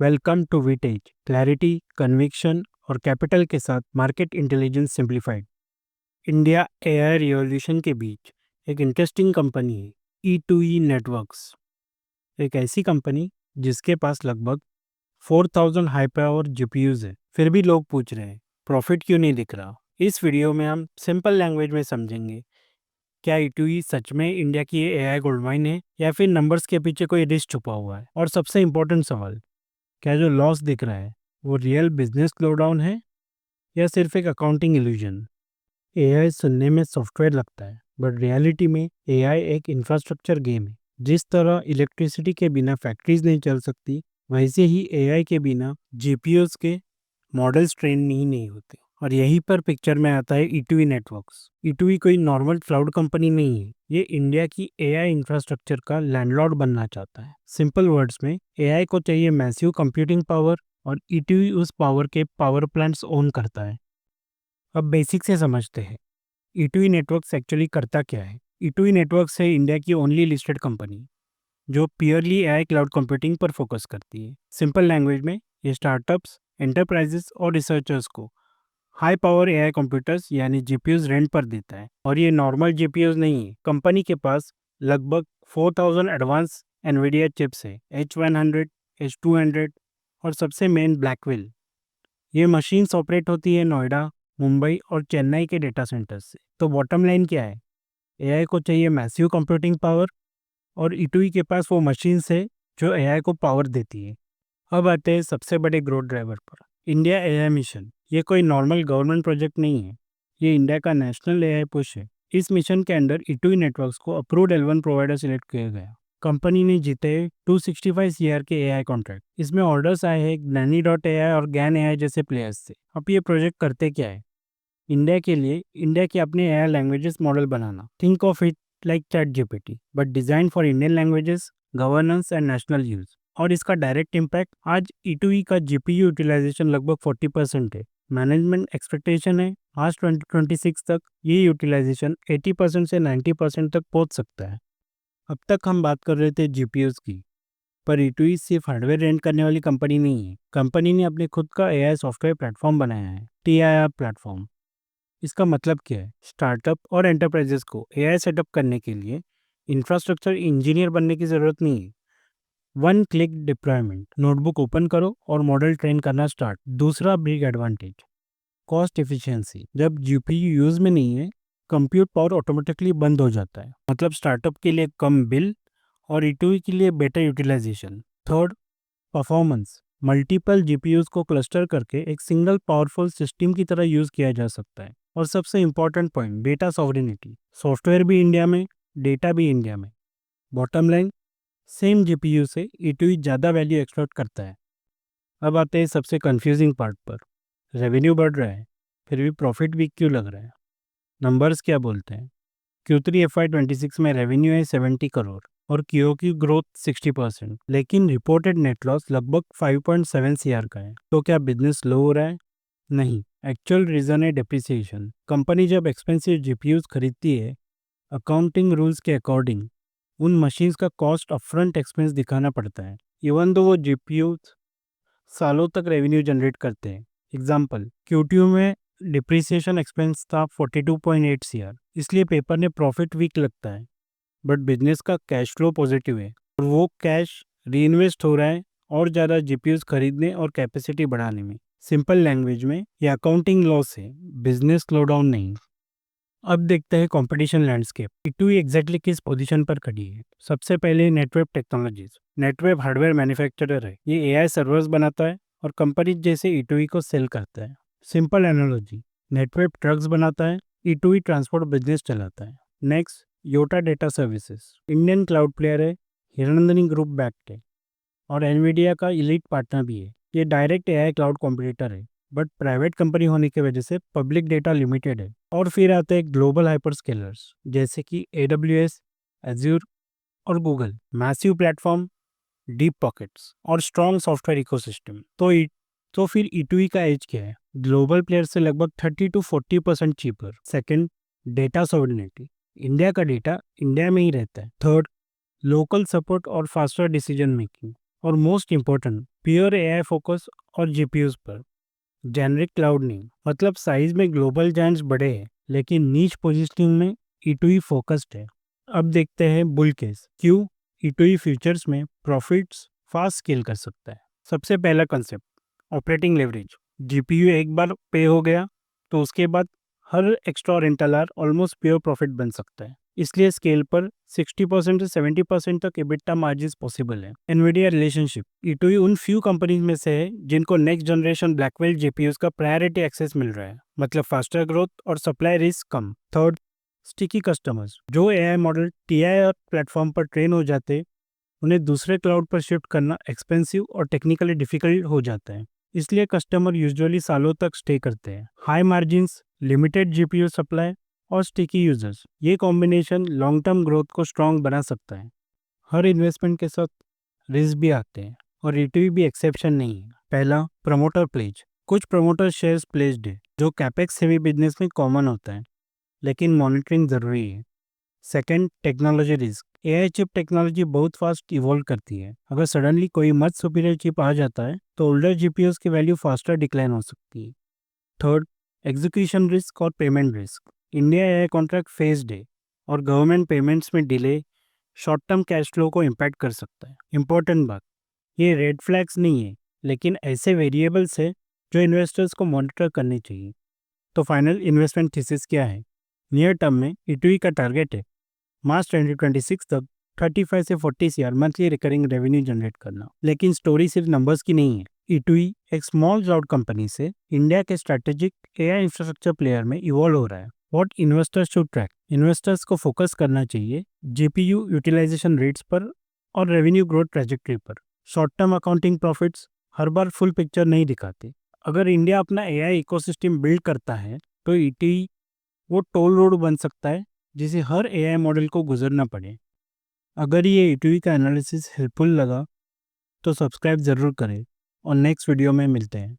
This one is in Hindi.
वेलकम टू विटेज। क्लैरिटी, कन्विक्शन और कैपिटल के साथ market intelligence simplified. India AI revolution के बीच एक इंटरेस्टिंग कंपनी है, E2E नेटवर्क्स। एक ऐसी कंपनी जिसके पास लगभग 4000 हाई पावर जीपीयूज है, फिर भी लोग पूछ रहे हैं प्रॉफिट क्यों नहीं दिख रहा। इस वीडियो में हम सिंपल लैंग्वेज में समझेंगे, क्या E2E सच में इंडिया की एआई गोल्ड माइन है या फिर नंबर्स के पीछे कोई रिस्क छुपा हुआ है। और सबसे इम्पोर्टेंट सवाल, क्या जो लॉस दिख रहा है वो रियल बिजनेस स्लोडाउन है या सिर्फ एक अकाउंटिंग इल्यूजन। एआई सुनने में सॉफ्टवेयर लगता है, बट रियलिटी में एआई एक इंफ्रास्ट्रक्चर गेम है। जिस तरह इलेक्ट्रिसिटी के बिना फैक्ट्रीज नहीं चल सकती, वैसे ही एआई के बिना जीपीयूज के मॉडल्स ट्रेन ही नहीं होते। और यहीं पर पिक्चर में आता है E2E नेटवर्क्स। E2E कोई नॉर्मल क्लाउड कंपनी नहीं है, ये इंडिया की एआई इंफ्रास्ट्रक्चर का लैंडलॉर्ड बनना चाहता है। सिंपल वर्ड्स में, एआई को चाहिए मैसिव कंप्यूटिंग पावर और E2E उस पावर के पावर प्लांट्स ओन करता है। अब बेसिक से समझते हैं, E2E नेटवर्क्स एक्चुअली करता क्या है। E2E नेटवर्क्स है इंडिया की ओनली लिस्टेड कंपनी जो प्योरली एआई क्लाउड कंप्यूटिंग पर फोकस करती है। सिंपल लैंग्वेज में, ये स्टार्टअप्स, एंटरप्राइजेस और रिसर्चर्स को हाई पावर एआई कंप्यूटर्स यानी जीपीयूज रेंट पर देता है। और ये नॉर्मल जीपीयूज नहीं है, कंपनी के पास लगभग 4000 एडवांस एनवीडिया चिप्स है, H100, H200 और सबसे मेन ब्लैकविल। ये मशीन्स ऑपरेट होती है नोएडा, मुंबई और चेन्नई के डेटा सेंटर्स से। तो बॉटम लाइन क्या है, एआई को चाहिए मैसिव कंप्यूटिंग पावर और E2E के पास वो मशीन्स है जो एआई को पावर देती है। अब आते हैं सबसे बड़े ग्रोथ ड्राइवर पर, इंडिया एआई मिशन। ये कोई नॉर्मल गवर्नमेंट प्रोजेक्ट नहीं है, ये इंडिया का नेशनल एआई पुश है। इस मिशन के अंडर E2E नेटवर्क्स को अप्रूव्ड L1 प्रोवाइडर सिलेक्ट किया गया। कंपनी ने जीते 265 CR के एआई कॉन्ट्रैक्ट। इसमें ऑर्डर्स आए हैं Nani.ai और GAN AI जैसे प्लेयर्स से। अब ये प्रोजेक्ट करते क्या है, इंडिया के लिए इंडिया के अपने AI languages model banana. Think of it like ChatGPT but design for Indian languages, governance and national use. और इसका डायरेक्ट इम्पैक्ट, आज E2E का जीपीयू यूटिलाइजेशन लगभग 40% है। मैनेजमेंट एक्सपेक्टेशन है आज 2026 तक ये यूटिलाइजेशन 80% से 90% तक पहुंच सकता है। अब तक हम बात कर रहे थे जीपीयूज की, पर E2E सिर्फ हार्डवेयर रेंट करने वाली कंपनी नहीं है। कंपनी ने अपने खुद का एआई सॉफ्टवेयर प्लेटफॉर्म बनाया है, TIR प्लेटफॉर्म। इसका मतलब क्या है, स्टार्टअप और एंटरप्राइजेस को एआई सेटअप करने के लिए इंफ्रास्ट्रक्चर इंजीनियर बनने की ज़रूरत नहीं है। One click deployment, notebook open करो और मॉडल ट्रेन करना स्टार्ट। दूसरा बिग एडवांटेज, कॉस्ट एफिशिएंसी। जब जीपीयू यूज में नहीं है, कंप्यूट पावर ऑटोमेटिकली बंद हो जाता है, मतलब स्टार्टअप के लिए कम बिल और E2E के लिए better utilisation. Third, performance. Multiple GPUs को क्लस्टर करके एक सिंगल पावरफुल सिस्टम की तरह यूज किया जा सकता है। और सबसे important point, data sovereignty. Software भी इंडिया में, डेटा भी इंडिया में। बॉटम लाइन, सेम जीपीयू से E2E ज़्यादा वैल्यू एक्सट्रैक्ट करता है। अब आते हैं सबसे कंफ्यूजिंग पार्ट पर, रेवेन्यू बढ़ रहा है फिर भी प्रॉफिट वीक क्यों लग रहा है। नंबर्स क्या बोलते हैं, Q3 FY26 में रेवेन्यू है 70 करोड़ और QOQ ग्रोथ 60%, लेकिन रिपोर्टेड नेट लॉस लगभग 5.7 CR का है। तो क्या बिजनेस स्लो हो रहा है? नहीं, एक्चुअल रीजन है डेप्रिसिएशन। कंपनी जब एक्सपेंसिव जीपीयूज खरीदती है, अकाउंटिंग रूल्स के अकॉर्डिंग उन मशीन्स का कॉस्ट अपफ्रंट एक्सपेंस दिखाना पड़ता है, इवन दो वो जीपीयूज सालों तक रेवेन्यू जनरेट करते हैं। एग्जाम्पल, Q2 में डिप्रिसिएशन एक्सपेंस था 42.8 CR, इसलिए पेपर ने प्रॉफिट वीक लगता है, बट बिजनेस का कैश फ्लो पॉजिटिव है और वो कैश री इन्वेस्ट हो रहा है और ज़्यादा जीपीयूज खरीदने और कैपेसिटी बढ़ाने में। सिंपल लैंग्वेज में, ये अकाउंटिंग लॉस है, बिजनेस स्लोडाउन नहीं। अब देखते हैं कंपटीशन लैंडस्केप। E2E एग्जैक्टली किस पोजीशन पर खड़ी है। सबसे पहले Netweb technologies. Netweb hardware manufacturer है, ये एआई सर्वर्स बनाता है और कंपनी जैसे E2E को सेल करता है। सिंपल एनालॉजी, नेटवेब ट्रक्स बनाता है, E2E ट्रांसपोर्ट बिजनेस चलाता है। Next, Yotta data services, Indian cloud player है, हिरनंदनी ग्रुप बैक्ड है और एनवीडिया का इलीट पार्टनर भी है। ये डायरेक्ट एआई क्लाउड कॉम्पिटिटर है, बट प्राइवेट कंपनी होने की वजह से पब्लिक डेटा लिमिटेड है। और फिर आते हैं ग्लोबल हाइपरस्केलर्स जैसे कि AWS, एज्योर और Google. Massive platform, deep pockets और स्ट्रॉन्ग सॉफ्टवेयर इकोसिस्टम। तो फिर E2E का एज क्या है, ग्लोबल प्लेयर से लगभग 30 to 40% cheaper. Second, data sovereignty, India का डेटा इंडिया में ही रहता है। थर्ड, लोकल सपोर्ट और फास्टर डिसीजन मेकिंग। और most important pure AI focus और जीपीयूज पर, जेनरिक क्लाउड नहीं। मतलब साइज में ग्लोबल जायंट्स बड़े हैं लेकिन नीच पोजीशनिंग में ई2ई फोकस्ड है। अब देखते हैं बुल केस, क्यों ई2ई फ्यूचर्स में प्रॉफिट्स फास्ट स्केल कर सकता है। सबसे पहला कंसेप्ट, ऑपरेटिंग लेवरेज। जीपीयू एक बार पे हो गया तो उसके बाद हर extra rental are almost pure profit बन सकता है। इसलिए स्केल पर 60% से 70% तक एबिटा मार्जिन्स पॉसिबल है। एनवीडिया रिलेशनशिप, ई2ई उन फ्यू कंपनीज में से है जिनको नेक्स्ट जनरेशन ब्लैकवेल जीपीयूज का प्रायोरिटी एक्सेस मिल रहा है, मतलब फास्टर ग्रोथ और सप्लाई रिस्क कम। Third, sticky customers. जो एआई मॉडल टीआई और प्लेटफॉर्म पर ट्रेन हो जाते उन्हें दूसरे क्लाउड पर शिफ्ट करना एक्सपेंसिव और टेक्निकली डिफिकल्ट हो जाता है, इसलिए कस्टमर यूजुअली सालों तक स्टे करते हैं। High margins, limited GPU supply और स्टिकी यूजर्स, ये कॉम्बिनेशन लॉन्ग टर्म ग्रोथ को स्ट्रॉन्ग बना सकता है। हर इन्वेस्टमेंट के साथ रिस्क भी आते हैं और ई2ई भी एक्सेप्शन नहीं है। पहला, प्रमोटर प्लेज। कुछ प्रमोटर शेयर्स प्लेज्ड है, जो कैपेक्स हेवी बिजनेस में कॉमन होता है, लेकिन मॉनिटरिंग जरूरी है। Second, technology risk. AI chip technology बहुत फास्ट इवॉल्व करती है। अगर सडनली कोई मच सुपीरियर चिप आ जाता है तो ओल्डर जीपीयूज की वैल्यू फास्टर डिक्लाइन हो सकती है। थर्ड, एग्जीक्यूशन रिस्क और payment risk. India AI contract phased है और गवर्नमेंट पेमेंट्स में delay short term cash flow को इम्पैक्ट कर सकता है। इंपॉर्टेंट बात, ये रेड फ्लैग्स नहीं है, लेकिन ऐसे वेरिएबल्स है जो इन्वेस्टर्स को मॉनिटर करने चाहिए। तो फाइनल इन्वेस्टमेंट थीसिस क्या है? नियर टर्म में ई2ई का टारगेट है मार्च 2026 तक 35 से 40 CR monthly recurring revenue generate करना। लेकिन स्टोरी सिर्फ नंबर्स की नहीं है। ई2ई एक स्मॉल क्लाउड कंपनी से इंडिया के स्ट्रेटेजिक एआई इंफ्रास्ट्रक्चर प्लेयर में इवॉल्व हो रहा है। What investors should track? Investors को फोकस करना चाहिए जीपीयू यूटिलाइजेशन रेट्स पर और रेवेन्यू ग्रोथ ट्रेजेक्टरी पर। शॉर्ट टर्म अकाउंटिंग प्रॉफिट्स हर बार फुल पिक्चर नहीं दिखाते। अगर इंडिया अपना एआई इकोसिस्टम बिल्ड करता है तो ई2ई वो टोल रोड बन सकता है जिसे हर एआई मॉडल को गुजरना पड़े। अगर ये ई2ई का एनालिसिस हेल्पफुल लगा तो सब्सक्राइब ज़रूर करें और नेक्स्ट वीडियो में मिलते हैं।